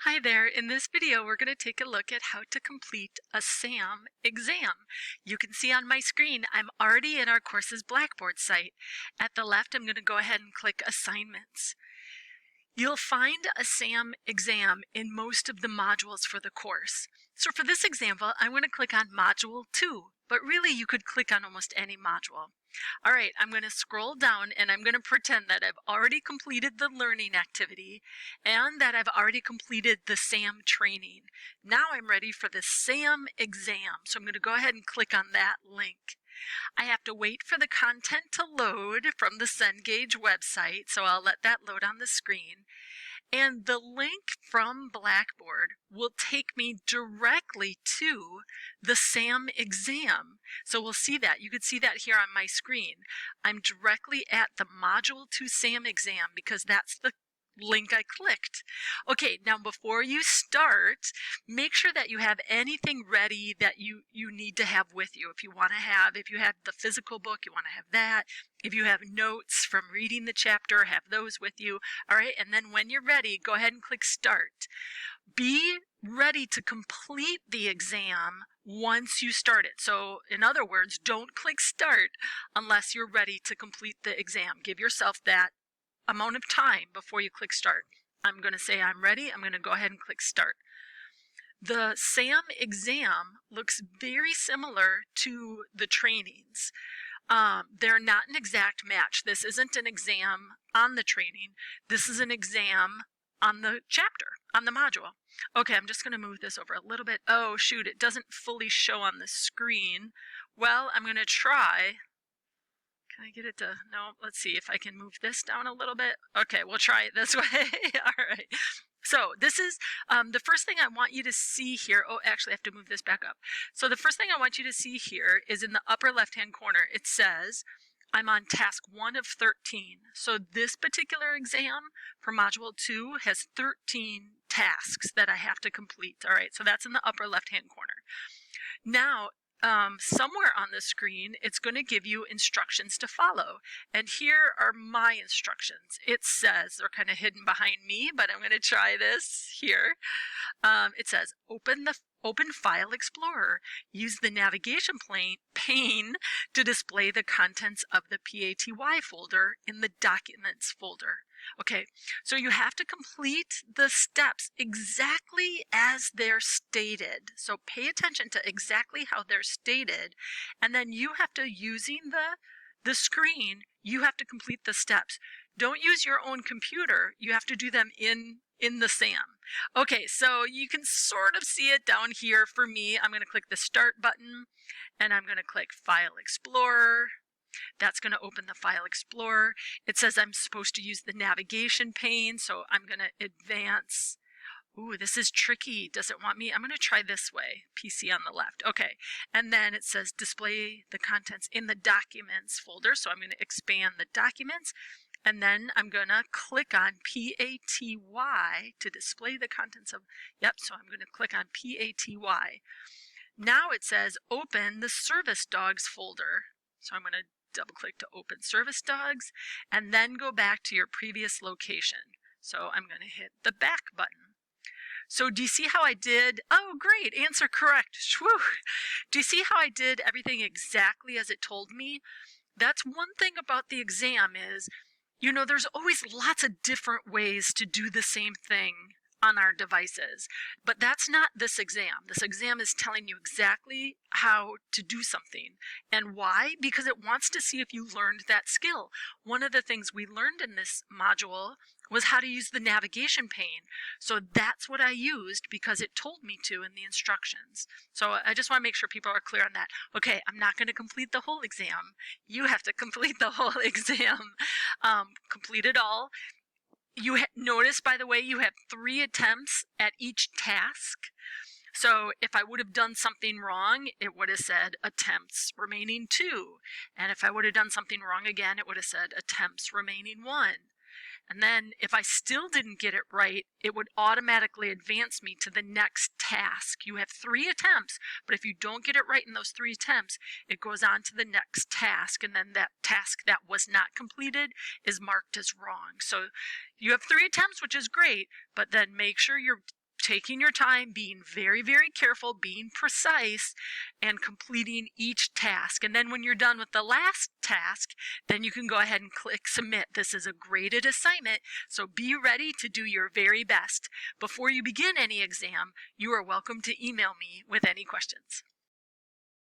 Hi there, in this video we're going to take a look at how to complete a SAM exam. You can see on my screen I'm already in our course's Blackboard site. At the left I'm going to go ahead and click Assignments. You'll find a SAM exam in most of the modules for the course. So for this example I'm going to click on Module 2, but really you could click on almost any module. Alright, I'm going to scroll down and I'm going to pretend that I've already completed the learning activity and that I've already completed the SAM training. Now I'm ready for the SAM exam, so I'm going to go ahead and click on that link. I have to wait for the content to load from the Cengage website, so I'll let that load on the screen. And the link from Blackboard will take me directly to the SAM exam. So we'll see that. You can see that here on my screen. I'm directly at the Module 2 SAM exam because that's the link I clicked. Okay, now before you start, make sure that you have anything ready that you need to have with you. If you have the physical book, you want to have that. If you have notes from reading the chapter, have those with you. All right, and then when you're ready, go ahead and click Start. Be ready to complete the exam once you start it. So in other words, don't click Start unless you're ready to complete the exam. Give yourself that amount of time before you click Start. I'm going to say I'm ready. I'm going to go ahead and click Start. The SAM exam looks very similar to the trainings. They're not an exact match. This isn't an exam on the training. This is an exam on the chapter, on the module. Okay, I'm just going to move this over a little bit. Oh, shoot, it doesn't fully show on the screen. Well, I'm going to try. Can I get it to, no, let's see if I can move this down a little bit. Okay, we'll try it this way. All right. So this is the first thing I want you to see here. Oh, actually I have to move this back up. So the first thing I want you to see here is in the upper left-hand corner. It says I'm on task 1 of 13. So this particular exam for Module 2 has 13 tasks that I have to complete. All right, so that's in the upper left-hand corner. Now, somewhere on the screen, it's going to give you instructions to follow. And here are my instructions. It says, they're kind of hidden behind me, but I'm going to try this here. It says, Open File Explorer. Use the navigation pane to display the contents of the PATY folder in the Documents folder. Okay, so you have to complete the steps exactly as they're stated. So pay attention to exactly how they're stated, and then you have to, using the screen, you have to complete the steps. Don't use your own computer. You have to do them in the SAM. Okay, so you can sort of see it down here for me. I'm going to click the Start button, and I'm going to click File Explorer. That's going to open the File Explorer. It says I'm supposed to use the navigation pane, so I'm going to advance. Ooh, this is tricky. Does it want me? I'm going to try this way. PC on the left. Okay. And then it says display the contents in the Documents folder, so I'm going to expand the Documents. And then I'm going to click on PATY to display the contents of, so I'm going to click on PATY. Now it says open the Service Dogs folder. So I'm going to double click to open Service Dogs and then go back to your previous location. So I'm going to hit the back button. So do you see how I did? Oh, great, answer correct. Whew. Do you see how I did everything exactly as it told me? That's one thing about the exam is, you know, there's always lots of different ways to do the same thing on our devices, but that's not this exam. This exam is telling you exactly how to do something. And why? Because it wants to see if you learned that skill. One of the things we learned in this module was how to use the navigation pane. So that's what I used because it told me to in the instructions. So I just want to make sure people are clear on that. Okay, I'm not going to complete the whole exam. You have to complete the whole exam. Complete it all. You notice, by the way, you have 3 attempts at each task. So if I would have done something wrong, it would have said attempts remaining 2. And if I would have done something wrong again, it would have said attempts remaining 1. And then if I still didn't get it right, it would automatically advance me to the next task. You have 3 attempts, but if you don't get it right in those 3 attempts, it goes on to the next task, and then that task that was not completed is marked as wrong. So you have 3 attempts, which is great, but then make sure you're taking your time, being very, very careful, being precise, and completing each task. And then when you're done with the last task, then you can go ahead and click submit. This is a graded assignment, so be ready to do your very best. Before you begin any exam, you are welcome to email me with any questions.